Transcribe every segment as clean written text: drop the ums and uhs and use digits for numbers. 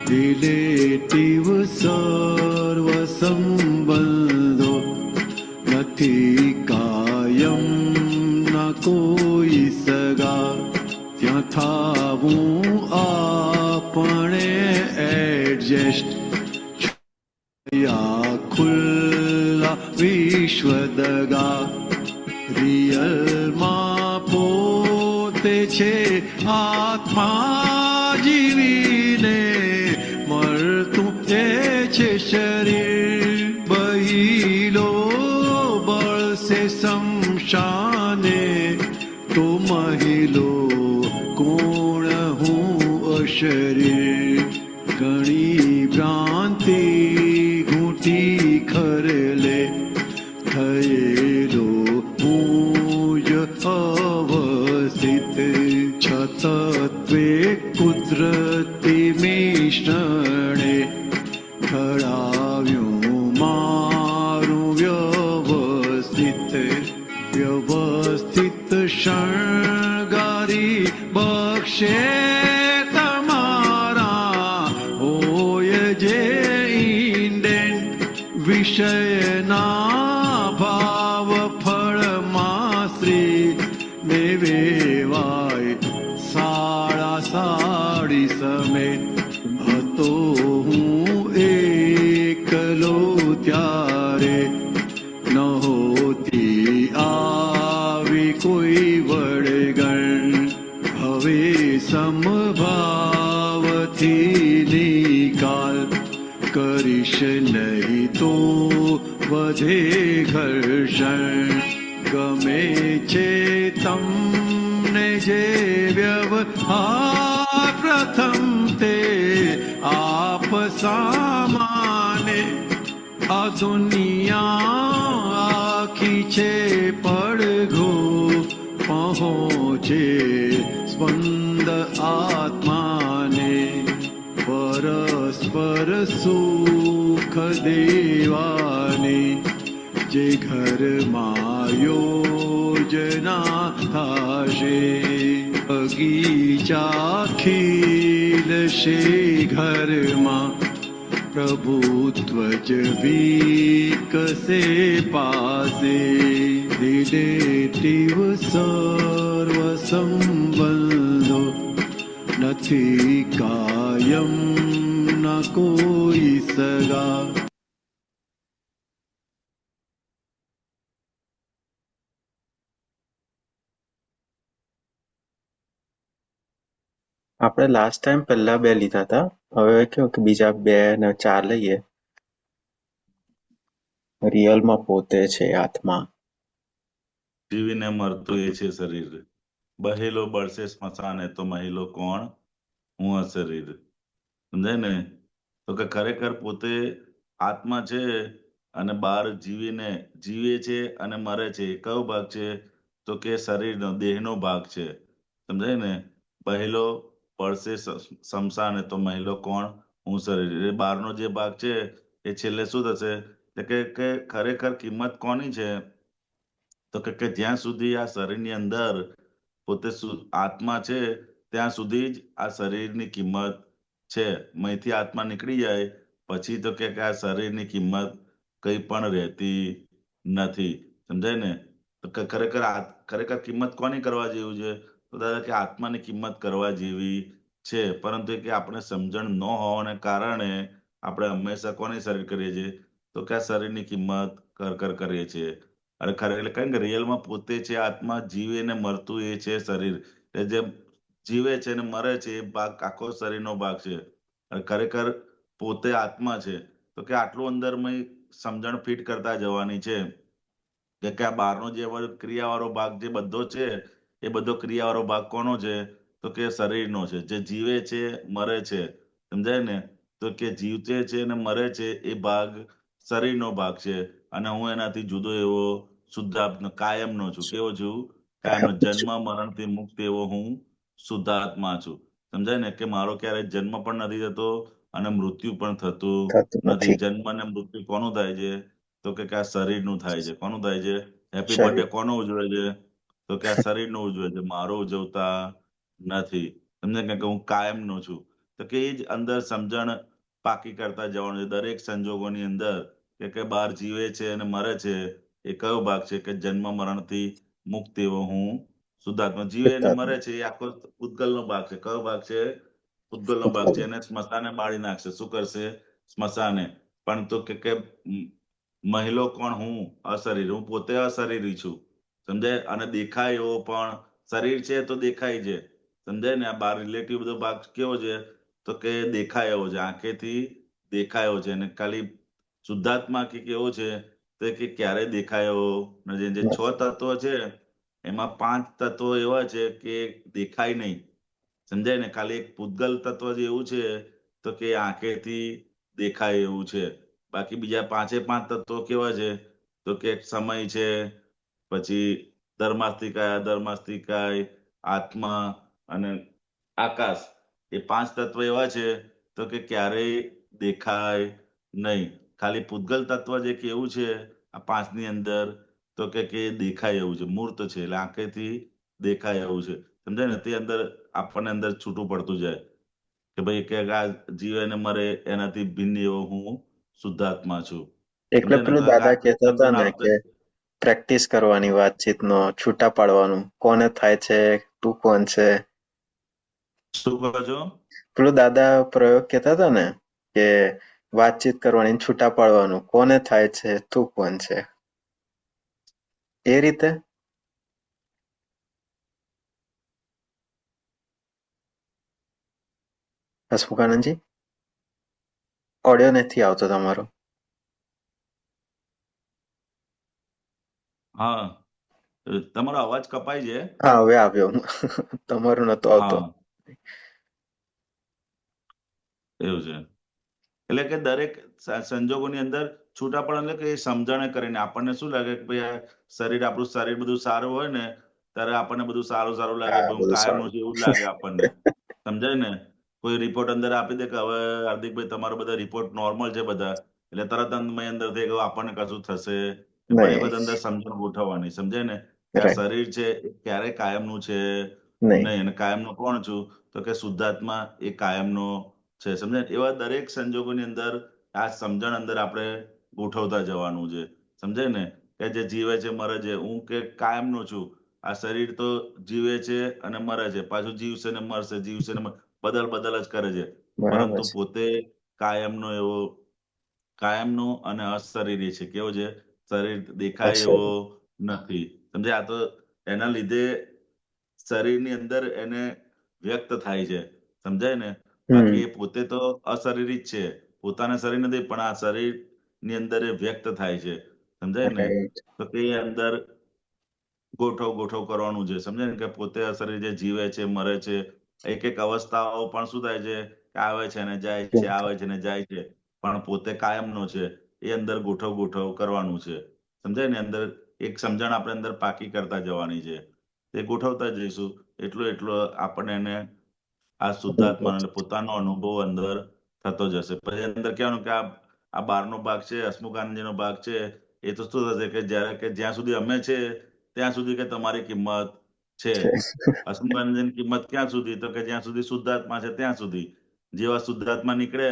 Relative સર્વ સંબંધો નથી કાયમ ના કોઈ સગા, ત્યાં થાવું આપણે એડજસ્ટ, ખુલ્લા વિશ્વ દગા. રિયલમાં પોતે છે આત્મા જીવીને મળતું એ છે શરીર. બહિલો બળશે શમશાને તો મહિલો કોણ હું અશરીર. ઘણી ભ્રાંતિ ઘૂંટી ખરલે થયેલો હું જ અવસ્થિત. છતત્વે કુદરતી મિશ્રણે ઘડાવ્યું મારું વ્યવસ્થિત. વ્યવસ્થિત શણગારી બક્ષે વિષયના ભાવ ફળમાં શ્રી ને વેવાય સાડા સાડી સમેત. હતો હું એકલો ત્યારે નહોતી આવી કોઈ વળગણ. હવે સમભાવથી નિકાલ કરીશ નહીં તો વધે ઘર્ષણ. ગમે છે તમને જે વ્યવહાર પ્રથમ તે આપ સામાને. આ દુનિયા આખી છે પડઘો પહોંચે સ્પંદ આત્માને. પરસ્પર સુખ દેવાની જે ઘરમાં યોજના થાશે. બગીચા ખીલશે ઘરમાં પ્રભુત્વ જ વિકસે પાસે. રિલેટિવ સર્વ સંબંધો નથી કાયમ ના કોઈ સગા. આપણે લાસ્ટ ટાઈમ પહેલા બે લીધા હતા, હવે કેવું કે બીજા બે ને ચાર લઈએ. રિયલમાં પોતે છે આત્મા. જીવીને મરતું એ છે શરીર. બહેલો બળશે સ્મશાને તો મહિલો કોણ હું અશરીર. સમજાય ને? તો કે ખરેખર પોતે આત્મા છે અને બહાર જીવે છે અને મરે છે. કયો ભાગ છે? તો કે શરીરનો, દેહનો ભાગ છે. સમજાય ને? બહેલો પડશે શમશાને તો મહિલો કોણ હું શરીર. એ બહારનો જે ભાગ છે એ છેલ્લે શું થશે? કે ખરેખર કિંમત કોની છે? તો કે જ્યાં સુધી આ શરીરની અંદર પોતે આત્મા છે ત્યાં સુધી જ આ શરીરની કિંમત છે. મયથી આત્મા નીકળી જાય પછી તો કે આ શરીરની કિંમત કઈ પણ રહેતી નથી. સમજાય ને? તો ખરેખર કિંમત કોની કરવા જેવું છે? તો દાદા કે આત્માની કિંમત કરવા જેવી છે. પરંતુ કે આપણે સમજણ ન હોવાને કારણે આપણે હંમેશા કોની શરીર કરીએ છીએ? તો કે આ શરીરની કિંમત કરીએ છીએ. અરે એટલે કારણ કે રિયલમાં પોતે છે આત્મા, જીવે ને મરતું એ છે શરીર. એટલે જે જીવે છે ને મરે છે એ ભાગ આખો શરીરનો ભાગ છે. અને ખરેખર પોતે આત્મા છે. તો કે આટલું અંદર સમજણ ફિટ કરતા જવાની છે કે આ બહારનો જે ક્રિયાવાળો ભાગ જે બધો છે એ બધો ક્રિયાવાળો ભાગ કોનો છે? તો કે શરીરનો છે. જે જીવે છે મરે છે. સમજાય ને? તો કે જીવતે છે ને મરે છે એ ભાગ શરીરનો ભાગ છે. અને હું એનાથી જુદો એવો શુદ્ધાત્મા કાયમનો છું. કેવો છું? કાયમનો. જન્મ મરણથી મુક્ત એવો હું શુદ્ધાત્મા છું. સમજાય ને? કે મારો ક્યારેય જન્મ પણ નથી થતો અને મૃત્યુ પણ થતું નથી. જન્મ અને મૃત્યુ કોનું થાય છે? તો કે આ શરીરનું થાય છે. કોનું થાય છે? હેપી બર્થડે કોનો ઉજવે છે? તો કે આ શરીરનો ઉજવે છે, મારો ઉજવતા નથી. સમજે કે હું કાયમનો છું. તો કે એ જ અંદર સમજણ પાકી કરતા જવાનું છે દરેક સંજોગોની અંદર કે બહાર જીવે છે અને મરે છે એ કયો ભાગ છે કે જન્મ મરણથી મુક્ત એવો હું શુદ્ધાત્મા જીવે અને મરે છે એ આખો પૂતગલનો ભાગ છે કયો ભાગ છે પૂતગલનો ભાગ છે એને સ્મશાને બાળી નાખશે શું કરશે સ્મશાને પણ તો કે મહિલો કોણ હું અશરીર હું પોતે અશરીરી છું સમજાય અને દેખાય એવો પણ શરીર છે તો દેખાય છે સમજાય ને આ બાર રિલેટિવ બધો ભાગ કેવો છે તો કે દેખાય એવો છે આંખેથી દેખાય એવો છે અને ખાલી શુદ્ધાત્મા કે કેવો છે તો કે ક્યારે દેખાય એવો નથી જે 6 તત્વો છે એમાં 5 તત્વો એવા છે કે દેખાય નહીં સમજાય ને ખાલી એક પૂતગલ તત્વ જે એવું છે તો કે આંખેથી દેખાય એવું છે બાકી બીજા 5 તત્વો કેવા છે તો કે એક સમય છે પછી ધર્માસ્તિકાય અધર્માસ્તિકાય આત્મા અને આકાશ એ 5 તત્વ એવા છે તો કે ક્યારેય દેખાય નહીં ખાલી પૂતગલ તત્વ જે કે એવું છે આ 5 ની અંદર તો કે દેખાય એવું છે મૂર્ત છે એટલે આંખેથી દેખાય એવું છે સમજાય ને તે અંદર આપણને અંદર છૂટું પડતું જાય કે ભાઈ કે આ જીવે ને મરે એનાથી ભિન્ન એવો હું શુદ્ધાત્મા છું એટલે સમજાય ને પેલું તો દાદા આટલી કહેતા હતા સમજણ ને આવશે કે પ્રેક્ટિસ કરવાની વાતચીતનો છૂટા પાડવાનું કોને થાય છે તું કોણ છે શું કહો છો પેલું દાદા પ્રયોગ કહેતા હતા ને કે વાતચીત કરવાની છૂટા પાડવાનું કોને થાય છે તું કોણ છે એ રીતે હસમુખાનંદજી ઓડિયો નથી આવતો તમારો હા તમારો અવાજ કપાય છે હા હવે આવ્યો તમારો નતો આવતો હા એવું છે એટલે કે દરેક સંજોગોની અંદર છૂટા પડે એટલે કે એ સમજણે કરીને આપણને શું લાગે કે ભાઈ આ શરીર આપણું શરીર બધું સારું હોય ને ત્યારે આપણને બધું સારું સારું લાગે હા ભાઈ હું બધું કાયમનું સારું છે એવું જ લાગે આપણને સમજાય ને કોઈ રિપોર્ટ અંદર આપી દે કે હવે હાર્દિકભાઈ તમારો બધા રિપોર્ટ નોર્મલ છે બધા એટલે તરત અંદરથી કે આપણને કશું થશે પણ એ નહીં બધા અંદર સમજણ ગોઠવવાની સમજાય ને કે આ રાઈટ શરીર છે એ ક્યારેય કાયમનું છે નહીં નહીં અને કાયમનો કોણ છું તો કે શુદ્ધાત્મા એ કાયમનો છે સમજાય એવા દરેક સંજોગોની અંદર આ સમજણ અંદર આપણે ગોઠવતા જવાનું છે સમજાય ને કે જે જીવે છે મરે છે હું કે કાયમનો છું આ શરીર તો જીવે છે અને મરે છે પાછું જીવશે ને મરશે જીવશે ને બદલ બદલ જ કરે છે બરાબર પરંતુ છે પોતે કાયમનો એવો કાયમનો અને અશરીરી છે કેવો છે શરીર દેખાય અક્ષર એવો નથી સમજે આ તો એના લીધે શરીરની અંદર એને વ્યક્ત થાય છે સમજાય ને બાકી એ પોતે તો અશરીરી જ છે પોતાના શરીર નથી પણ આ શરીરની અંદર એ વ્યક્ત થાય છે સમજાય ને રાઈટ તો તે અંદર ગોઠવ કરવાનું છે સમજાય ને કે પોતે આ શરીર જે જીવે છે મરે છે એક એક અવસ્થાઓ પણ શું થાય છે કે આવે છે ને જાય છે આવે છે ને જાય છે પણ પોતે કાયમનો છે એ અંદર ગોઠવ કરવાનું છે સમજાય ને અંદર એક સમજણ આપણે અંદર પાકી કરતા જવાની છે તે ગોઠવતા જઈશું એટલો આપણને એને આ શુદ્ધાત્મા એટલે પોતાનો અનુભવ અંદર થતો જશે પછી અંદર કહેવાનું કે આ બહારનો ભાગ છે હસમુખાનંદજીનો ભાગ છે એ તો શું થશે કે જ્યારે કે જ્યાં સુધી અમે છે ત્યાં સુધી કે તમારી કિંમત છે હસમુખાનંદજીની કિંમત ક્યાં સુધી તો કે જ્યાં સુધી શુદ્ધાત્મા છે ત્યાં સુધી જેવા શુદ્ધાત્મા નીકળે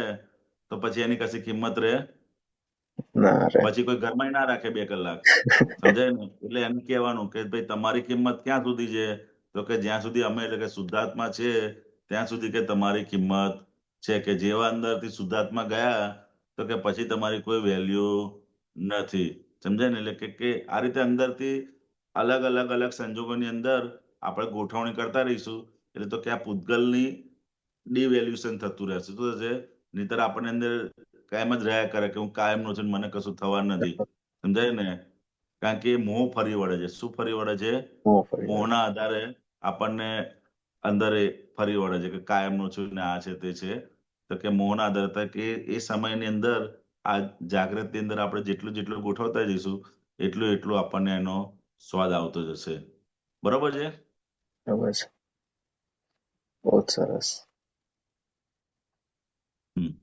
તો પછી એની કશી કિંમત રહે ના રે પછી કોઈ ઘરમાં ના રાખે 2 કલાક સમજાય ને એટલે એમ કહેવાનું કે ભાઈ તમારી કિંમત ક્યાં સુધી છે તો કે જ્યાં સુધી અમે એટલે કે શુદ્ધાત્મા છે ત્યાં સુધી કે તમારી કિંમત છે કે જેવા અંદરથી શુદ્ધાત્મા ગયા તો કે પછી તમારી કોઈ વેલ્યુ નથી સમજાય ને એટલે કે આ રીતે અંદરથી અલગ સંજોગોની અંદર આપણે ગોઠવણી કરતા રહીશું એટલે તો કે આ પૂતગલની ડિવેલ્યુએશન થતું રહેશે શું થશે નહીંતર આપણને અંદર કાયમ જ રહ્યા કરે કે હું કાયમનો છું ને મને કશું થવાનું નથી સમજાય ને કારણ કે એ મોહ ફરી વળે છે શું ફરી વળે છે ફરી મોહના આધારે આપણને અંદર એ ફરી વળે છે કે કાયમનો છું ને આ છે તે છે તો કે મોહના આધારે તો કે એ સમયની અંદર આ જાગૃતિ અંદર આપણે જેટલું જેટલું ગોઠવતા જઈશું એટલું આપણને એનો સ્વાદ આવતો જશે બરોબર છે બરાબર છે બહુ જ સરસ હમ